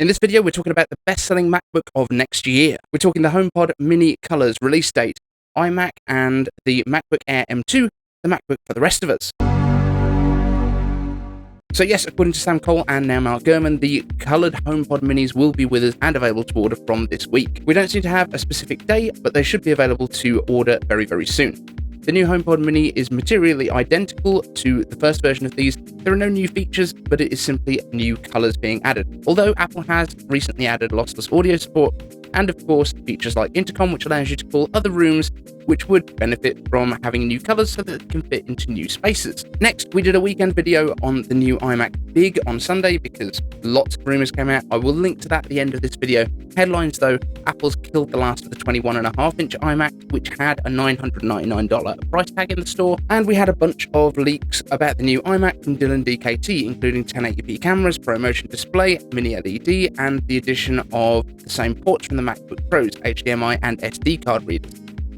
In this video, we're talking about the best-selling MacBook of next year. We're talking the HomePod Mini Colors release date, iMac, and the MacBook Air M2, the MacBook for the rest of us. So yes, according to Sam Kohl and now Mark Gurman, the coloured HomePod Minis will be with us and available to order from this week. We don't seem to have a specific day, but they should be available to order very, very soon. The new HomePod Mini is materially identical to the first version of these. There are no new features, but it is simply new colours being added. Although Apple has recently added lossless audio support, and of course features like Intercom, which allows you to call other rooms, which would benefit from having new colours so that it can fit into new spaces. Next, we did a weekend video on the new iMac Big on Sunday because lots of rumours came out. I will link to that at the end of this video. Headlines though, Apple's killed the last of the 21.5-inch iMac, which had a $999 price tag in the store, and we had a bunch of leaks about the new iMac from DylanDKT, including 1080p cameras, ProMotion display, MiniLED, and the addition of the same ports from the MacBook Pros, HDMI and SD card readers.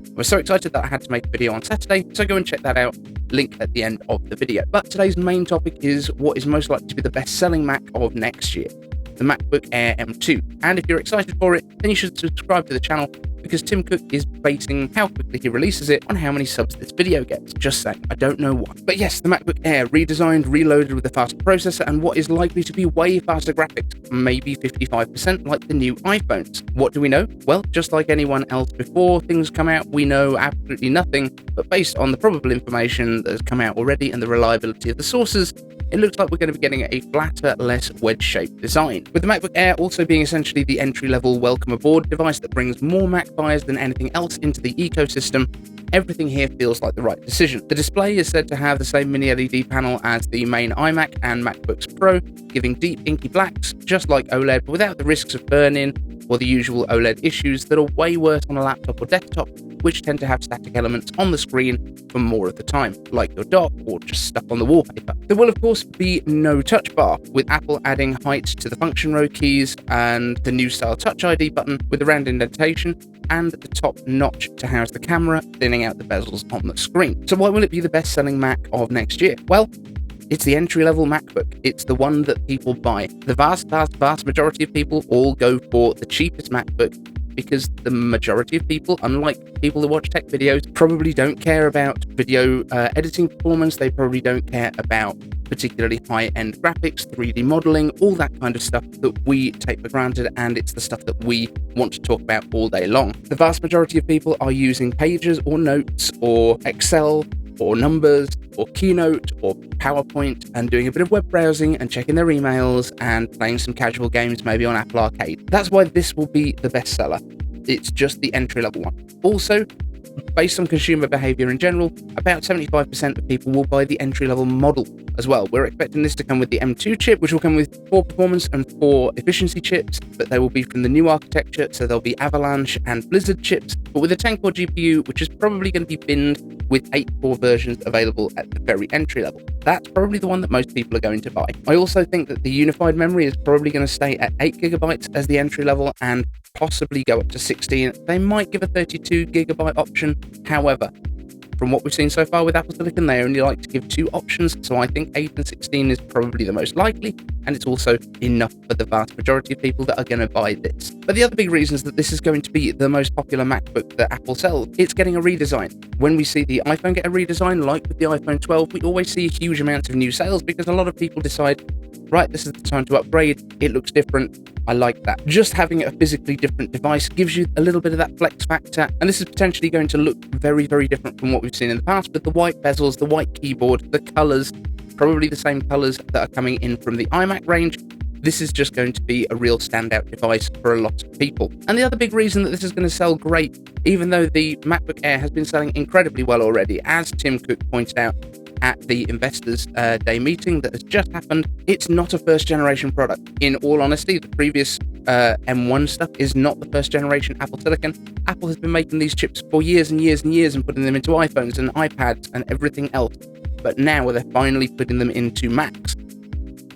I was so excited that I had to make a video on Saturday, so go and check that out, link at the end of the video. But today's main topic is what is most likely to be the best-selling Mac of next year, the MacBook Air M2. And if you're excited for it, then you should subscribe to the channel, because Tim Cook is basing how quickly he releases it on how many subs this video gets. Just saying, I don't know why. But yes, the MacBook Air, redesigned, reloaded with a faster processor and what is likely to be way faster graphics, maybe 55% like the new iPhones. What do we know? Well, just like anyone else before things come out, we know absolutely nothing, but based on the probable information that has come out already and the reliability of the sources, it looks like we're going to be getting a flatter, less wedge-shaped design. With the MacBook Air also being essentially the entry-level welcome aboard device that brings more Mac buyers than anything else into the ecosystem, everything here feels like the right decision. The display is said to have the same mini-LED panel as the main iMac and MacBooks Pro, giving deep inky blacks, just like OLED, but without the risks of burn-in or the usual OLED issues that are way worse on a laptop or desktop, which tend to have static elements on the screen for more of the time, like your dock or just stuff on the wallpaper. There will of course be no touch bar, with Apple adding height to the function row keys and the new style Touch ID button with a round indentation and the top notch to house the camera, thinning out the bezels on the screen. So why will it be the best-selling Mac of next year? Well, it's the entry-level MacBook. It's the one that people buy. The vast majority of people all go for the cheapest MacBook because the majority of people, unlike people who watch tech videos, probably don't care about video editing performance. They probably don't care about particularly high-end graphics, 3D modeling, all that kind of stuff that we take for granted, and it's the stuff that we want to talk about all day long. The vast majority of people are using Pages or Notes or Excel or Numbers or Keynote or PowerPoint and doing a bit of web browsing and checking their emails and playing some casual games maybe on Apple Arcade. That's why this will be the bestseller. It's just the entry-level one. Also, based on consumer behavior in general, about 75% of people will buy the entry-level model as well. We're expecting this to come with the M2 chip, which will come with 4 performance and 4 efficiency chips, but they will be from the new architecture, so there'll be Avalanche and Blizzard chips, but with a 10-core GPU, which is probably going to be binned with 8-core versions available at the very entry level. That's probably the one that most people are going to buy. I also think that the unified memory is probably going to stay at 8GB as the entry level and possibly go up to 16. They might give a 32GB option. However, from what we've seen so far with Apple Silicon, they only like to give 2 options, so I think 8 and 16 is probably the most likely, and it's also enough for the vast majority of people that are going to buy this. But the other big reason is that this is going to be the most popular MacBook that Apple sells. It's getting a redesign. When we see the iPhone get a redesign, like with the iPhone 12, we always see huge amounts of new sales because a lot of people decide, right, this is the time to upgrade, it looks different, I like that. Just having a physically different device gives you a little bit of that flex factor, and this is potentially going to look very, very different from what we've seen in the past with the white bezels, the white keyboard, the colours, probably the same colours that are coming in from the iMac range. This is just going to be a real standout device for a lot of people. And the other big reason that this is going to sell great, even though the MacBook Air has been selling incredibly well already, as Tim Cook pointed out at the Investors Day meeting that has just happened, it's not a first-generation product. In all honesty, the previous M1 stuff is not the first-generation Apple Silicon. Apple has been making these chips for years and years and years and putting them into iPhones and iPads and everything else. But now they're finally putting them into Macs.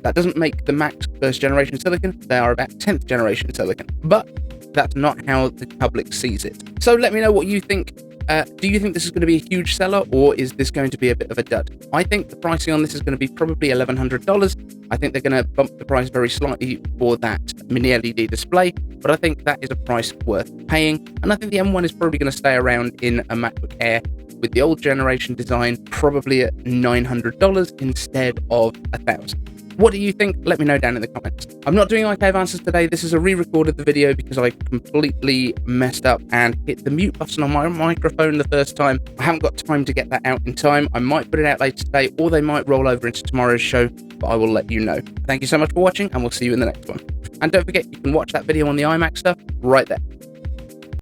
That doesn't make the Macs first-generation Silicon. They are about 10th-generation Silicon. But that's not how the public sees it. So let me know what you think. Do you think this is going to be a huge seller, or is this going to be a bit of a dud? I think the pricing on this is going to be probably $1,100. I think they're going to bump the price very slightly for that mini LED display, but I think that is a price worth paying. And I think the M1 is probably going to stay around in a MacBook Air with the old generation design, probably at $900 instead of $1,000. What do you think? Let me know down in the comments. I'm not doing iCave answers today. This is a re-record of the video because I completely messed up and hit the mute button on my microphone the first time. I haven't got time to get that out in time. I might put it out later today, or they might roll over into tomorrow's show, but I will let you know. Thank you so much for watching, and we'll see you in the next one. And don't forget, you can watch that video on the iMac stuff right there.